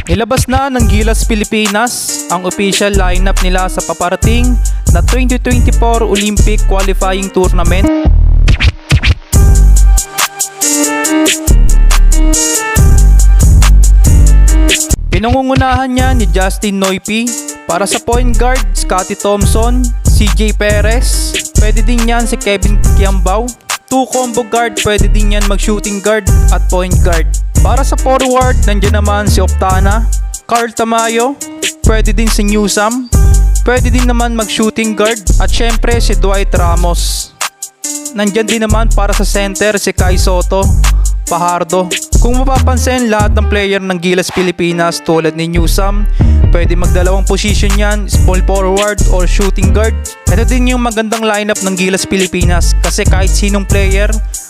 Nilabas na ng Gilas Pilipinas ang official lineup nila sa paparating na 2024 Olympic Qualifying Tournament. Pinangungunahan niya ni Justin Noypi. Para sa point guard, Scottie Thompson, CJ Perez, pwede din yan si Kevin Kiambao. 2 combo guard, pwede din yan mag-shooting guard at point guard. Para sa forward, nandiyan naman si Optana, Carl Tamayo, pwede din si Newsam, pwede din naman mag-shooting guard, at syempre si Dwight Ramos. Nandiyan din naman para sa center si Kai Soto, Fajardo. Kung mapapansin, lahat ng player ng Gilas Pilipinas tulad ni Newsam, pwede magdalawang position yan, small forward or shooting guard. Ito din yung magandang lineup ng Gilas Pilipinas kasi kahit sinong player,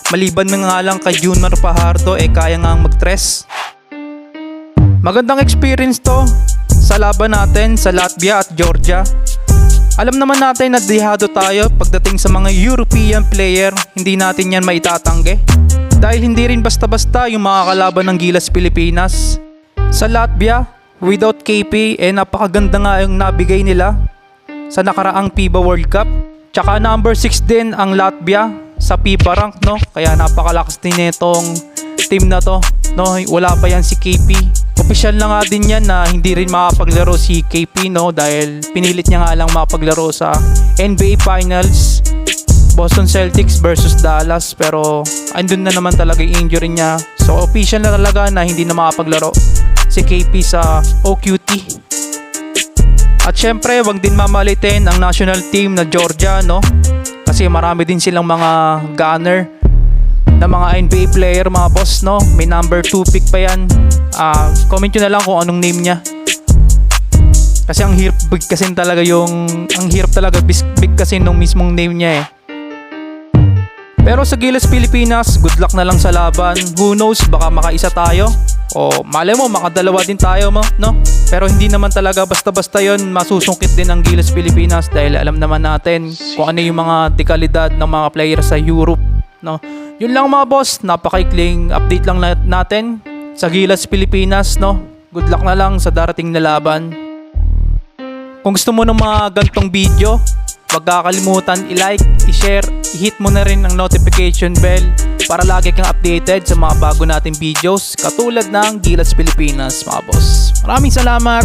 maliban na nga lang kay Junmar Fajardo, kaya nga mag-tres. Magandang experience to sa laban natin sa Latvia at Georgia. Alam naman natin na dehado tayo pagdating sa mga European player, hindi natin yan maitatanggi. Dahil hindi rin basta-basta yung mga kalaban ng Gilas Pilipinas. Sa Latvia, without KP, napakaganda nga yung nabigay nila sa nakaraang FIBA World Cup. Tsaka number 6 din ang Latvia sa FIBA rank, no? Kaya napakalakas din itong team na to, no? Wala pa yan si KP. Official na nga din yan na hindi rin makapaglaro si KP, no? Dahil pinilit niya nga lang makapaglaro sa NBA Finals, Boston Celtics versus Dallas, pero andun na naman talaga yung injury niya. So official na talaga na hindi na makapaglaro si KP sa OQT. At syempre, wag din mamalitin ang national team na Georgia, no? Kasi marami din silang mga gunner na mga NBA player, mga boss, no? May number 2 pick pa yan. Comment nyo na lang kung anong name niya. Kasi ang hirap kasi talaga big kasi nung mismong name niya Pero sa Gilas Pilipinas, good luck na lang sa laban. Who knows, baka makaisa tayo. O malay mo, makadalawa din tayo, no? Pero hindi naman talaga basta-basta yon, masusungkit din ang Gilas Pilipinas dahil alam naman natin kung ano yung mga dekalidad ng mga player sa Europe, no? Yun lang mga boss, napakaikling update lang natin sa Gilas Pilipinas, no? Good luck na lang sa darating na laban. Kung gusto mo ng mga gantong video, huwag kakalimutan i-like, i-share, i-hit mo na rin ang notification bell para lagi kang updated sa mga bago nating videos katulad ng Gilas Pilipinas, mga boss. Maraming salamat!